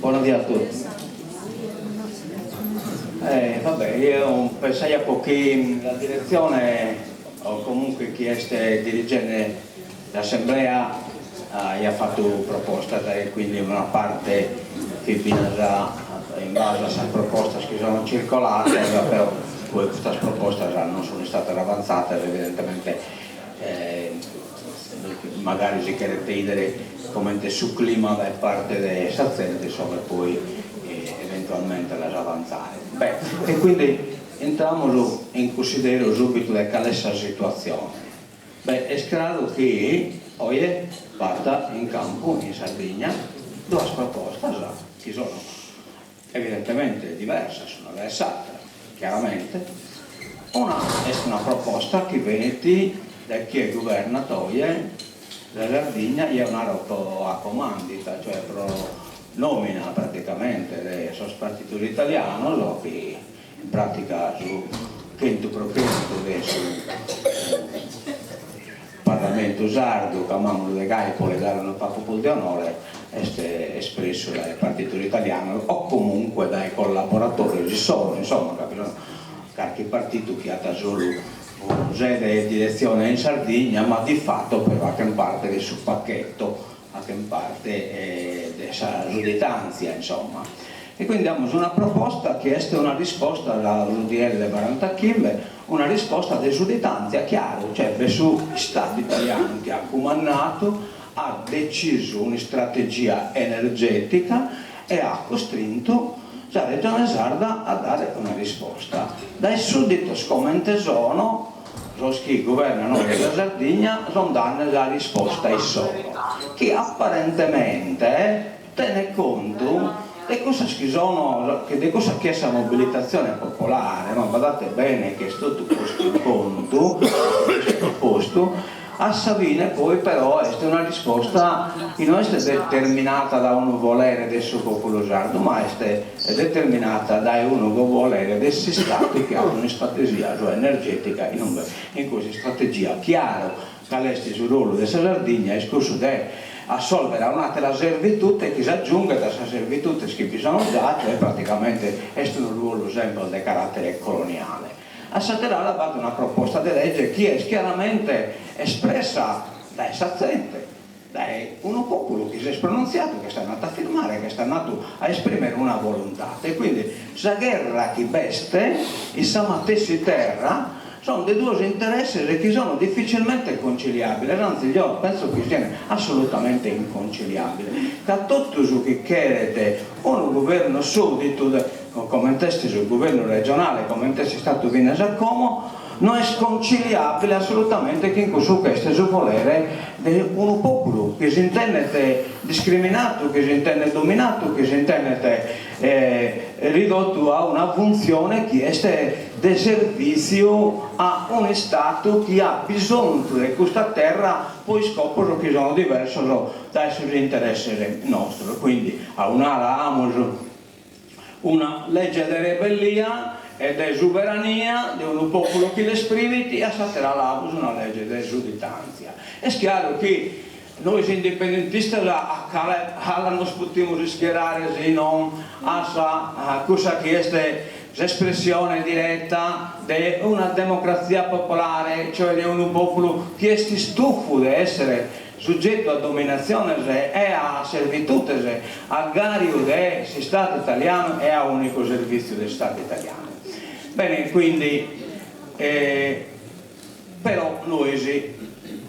Buonasera a tutti. Vabbè, io pensai a pochi la direzione o comunque chi è dirigente dell'assemblea ha fatto proposta e quindi una parte che viene già in base a questa proposta che sono circolate, però poi queste proposte non sono state avanzate evidentemente magari si chiede vedere come su clima da parte dei sazienti insomma poi eventualmente las avanzare. Beh, e quindi entriamo in considero subito questa situazione. Beh, è chiaro che oggi parta in campo in Sardegna due proposte che sono evidentemente diverse, sono versate chiaramente. Una è una proposta che viene da chi è governatore la Sardegna è una roba a comandita, cioè nomina praticamente del partito italiano che in pratica su 100% del Parlamento sardo, chiamiamolo de Gaipole, dare un papel di onore, è espresso dal partito italiano o comunque dai collaboratori ci sono, insomma, qualche partito che ha solo sede e direzione in Sardegna, ma di fatto però anche in parte del suo pacchetto, anche in parte della giuditanza, insomma. E quindi abbiamo una proposta che è una risposta all'UDL 45, una risposta di giuditanza chiaro, cioè su Stato italiano che ha comandato, ha deciso una strategia energetica e ha costretto la Regione Sarda a dare una risposta. Dai sudditi come sono che governano la Sardegna non danno la risposta ai solo, che apparentemente tiene conto di cosa che è questa mobilitazione popolare, ma guardate bene che è stato posto in conto, posto, a Savine poi però è una risposta che non è determinata da un volere del suo popolo sardo, ma è determinata da un volere dei stati che hanno una strategia cioè energetica in questa strategia chiaro che all'est sul ruolo della Sardegna è scorso a solvere un'altra servitù che si aggiunge a questa servitù che vi sono già, cioè praticamente è un ruolo sempre di carattere coloniale. A Saterala ha fatto una proposta di legge che è chiaramente espressa dai sazienti, da uno popolo che si è pronunziato, che sta andato a firmare, che sta andato a esprimere una volontà. E quindi la guerra che veste e sa matessi terra sono dei due interessi che sono difficilmente conciliabili, anzi io penso che siano assolutamente inconciliabili. Che tutto ciò che chiede un governo suddito, come il governo regionale, come è stato viene a Giacomo, non è sconciliabile assolutamente che in questo è il volere di un popolo che si intende discriminato, che si intende dominato, che si intende ridotto a una funzione che è di servizio a un Stato che ha bisogno di questa terra, poi scoprono che sono diversi dai suoi interessi nostri. Quindi a una legge di ribellia e di sovrania di un popolo che l'esprime e a Saterala una legge di giuditanza. È chiaro che noi indipendentisti non possiamo schierare se non a cosa che è l'espressione diretta di una democrazia popolare, cioè di un popolo che è stufo di essere soggetto a dominazione e a servitù, a gario del Stato italiano e a unico servizio del Stato italiano. Bene, quindi, però noi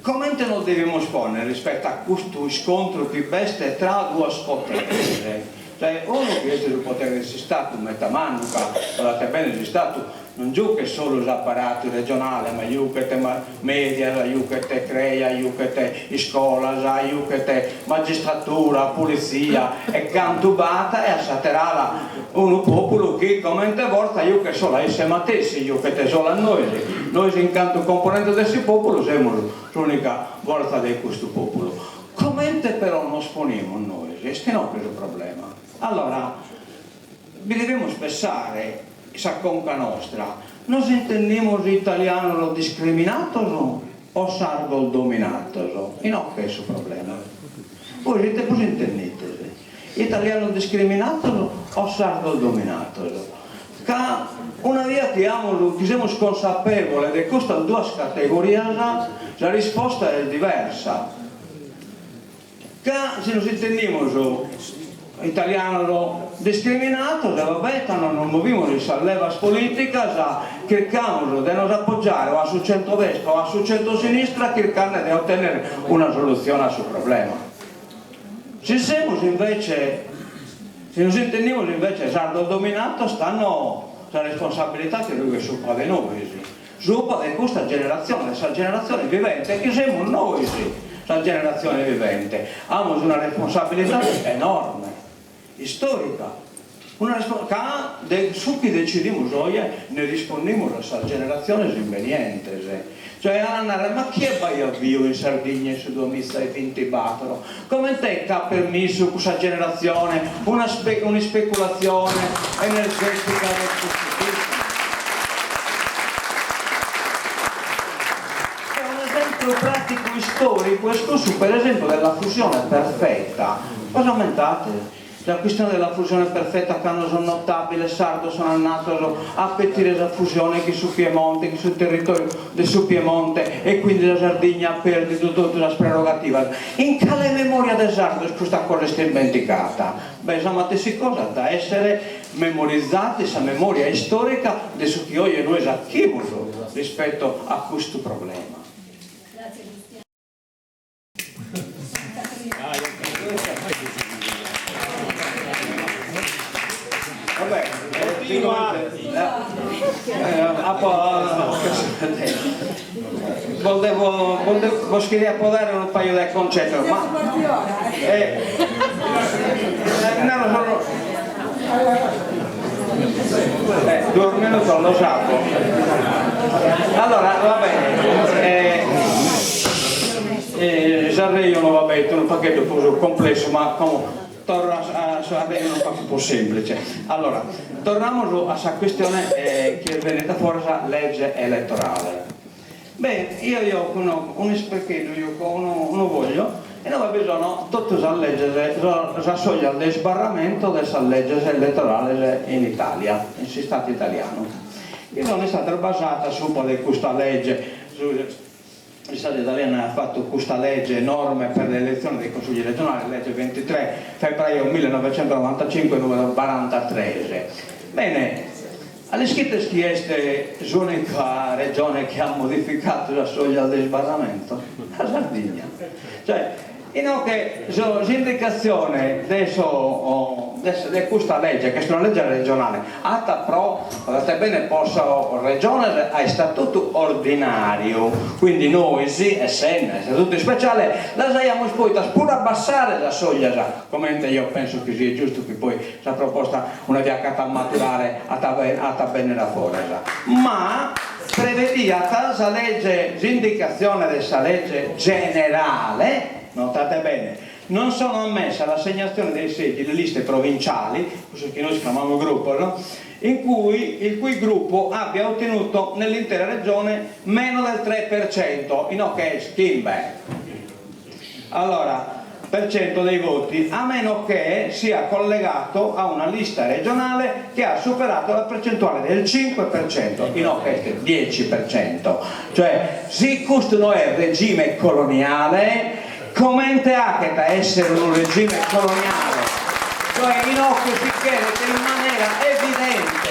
come non dobbiamo esponnere rispetto a questo scontro che veste tra due poteri? Cioè uno che è il potere del Stato, Metamannuca, guardate bene, il Stato non gioca solo l'apparato regionale, ma giocate media, giocate crea, giocate scuola, giocate magistratura, polizia e cantubata e a Saterala un popolo che come volta gioca solo a esse matessi, giocate solo a noi in canto componente di questo popolo siamo l'unica volta di questo popolo. Come però non sponiamo noi, questo non è il problema. Allora, vi dobbiamo spessare sa conca nostra, nos intendiamo italiano lo discriminato o sardo dominato? E no, questo è il problema. Voi siete così intendete. italiano discriminato o sardo dominato. Una via che siamo consapevoli di queste due categorie, la risposta è diversa. Se nos entendimos italiano discriminato, vabbè, non movimos esas levas políticas, cercamos de nos apoyar o a su centro-destra o a su centro-sinistra, cercando de ottener una soluzione a su problema. Se nos entendimos invece sardo dominato, stanno la responsabilità che lui è sopra di noi, sopra di questa generazione vivente che siamo noi, la generazione vivente. Abbiamo una responsabilità enorme, storica, su cui decidimos oggi ne rispondimos a questa generazione inveniente. Cioè, ma chi è vai a vivere in Sardegna nel 2024? Come te che ha permesso questa generazione una speculazione energetica del positivismo? È un esempio pratico storico, escluso per esempio della fusione perfetta. Cosa aumentate? La questione della fusione perfetta, quando sono notabile, sardo sono nato a pettire la fusione che su Piemonte, che sul territorio del su Piemonte, e quindi la Sardegna ha perduto tutte le prerogative. In quale memoria del sardo questa cosa è dimenticata? Beh, insomma, queste cose da essere memorizzate, questa memoria storica di su che oggi noi sappiamo rispetto a questo problema. Grazie Cristiano. Vabbè, continua. Volevo scrivere un paio di concetti, ma due minuti lo sapo. Allora, va bene. Sarei un pacchetto complesso, ma comunque torno a avere un po' più semplice. Allora, torniamo a questa questione che è venuta fuori, la legge elettorale. Beh, io ho un specchietto, io non voglio, e non ho bisogno di la legge, la soglia di sbarramento della legge elettorale in Italia, in Stato italiano. Io non è stata basata su un po' di questa legge. Il Stato italiano ha fatto questa legge enorme per l'elezione dei consigli regionali, legge 23 febbraio 1995, numero 43. Bene, alle scritte è l'unica regione che ha modificato la soglia di sbarramento, la Sardegna. Cioè, che l'indicazione di questa legge, che è una legge regionale, atta pro, guardate bene, possa regione a statuto ordinario, quindi noi sì, essendo statuto speciale, la abbiamo poi pure abbassare la soglia, come io penso che sia giusto che poi la proposta una viacata a maturare a bene la fuori, ma prevedia la legge, l'indicazione della legge generale. Notate bene, non sono ammesse all'assegnazione dei seggi le liste provinciali, questo che noi chiamiamo gruppo, no? Il cui gruppo abbia ottenuto nell'intera regione meno del 3%, che è Schimberg. Allora, per cento dei voti, a meno che sia collegato a una lista regionale che ha superato la percentuale del 5%, che è il 10%. Cioè, se questo non è regime coloniale, come ha che da essere un regime coloniale, cioè che si chiede in maniera evidente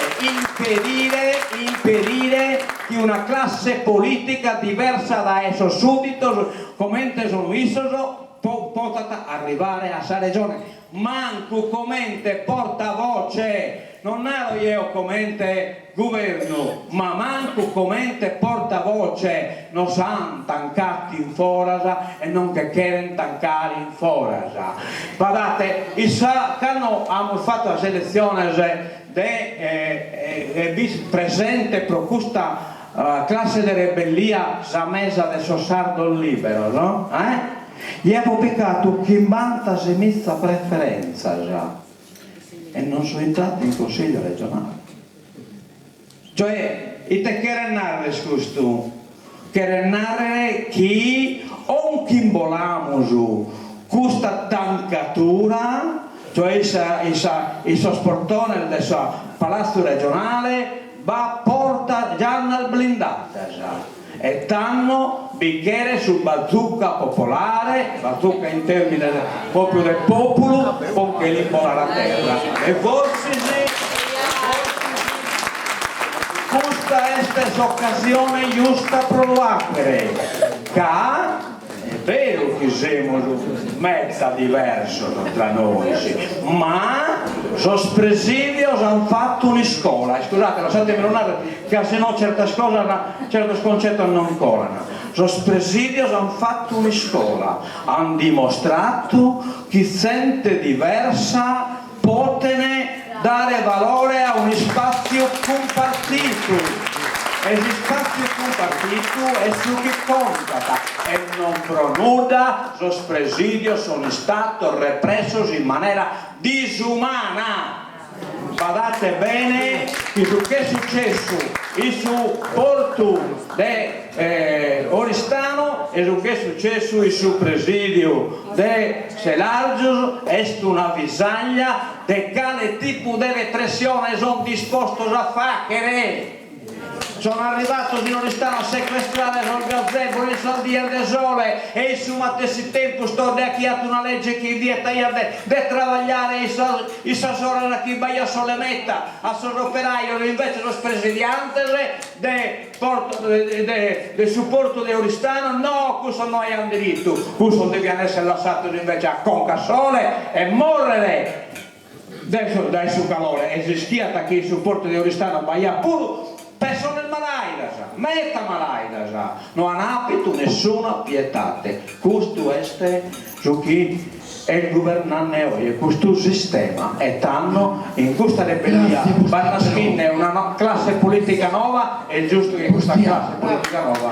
impedire che una classe politica diversa da esso subito, come sono visto, possa arrivare a questa regione, manco come portavoce. Non ero io come governo, ma manco come portavoce non sanno tancati in forasa e non che quieren tancare in forasa. Guardate, quando abbiamo fatto la selezione di presente per questa classe di rebellia zamesa del Sardo libero, no? Gli avevo piccato 50.000 preferenza già. E non sono entrati in consiglio regionale. Cioè, te querennare questo, querennare chi o chi volamos questa tancatura cioè il suo sportone del suo palazzo regionale va porta già nel blindato e tanno bicchiere sul bazooka popolare, bazooka in termini proprio del popolo, perché li imbola la terra e forse questa è l'occasione giusta per provare che è vero che siamo mezza diverso tra noi, ma i presidi hanno fatto una scuola, scusate, lasciatemi non che se no certe concetti non colano. I presidi hanno fatto una scuola, hanno dimostrato che gente diversa può dare valore a un spazio compartito. E lo spazio compartito è su che conta e non pro nuda i presidi sono stati repressi in maniera disumana. Badate bene che su che è successo su Porto di Oristano e su che è successo sul presidio di Selargios è una visaglia di quale tipo di repressione sono disposti a fare. Sono arrivato in Oristano a sequestrare il gazebo, il saldier del sole e su matessi tempo sto deacchiato una legge che vieta di travagliare i sasori da chi vai a solemetta a soroperaio invece lo presidiante del supporto di Oristano no, questo noi hanno diritto, questo deve essere lasciato invece a Concasole e morire dai su calore esistia che il supporto di Oristano vai a puro persone malaidas, meta malaidas, non hanno nessuna pietate. Questo è su chi è governante oggi, questo sistema e tanno in questa ribellia vanno a scrivere una classe politica nuova, è giusto che questa classe politica nuova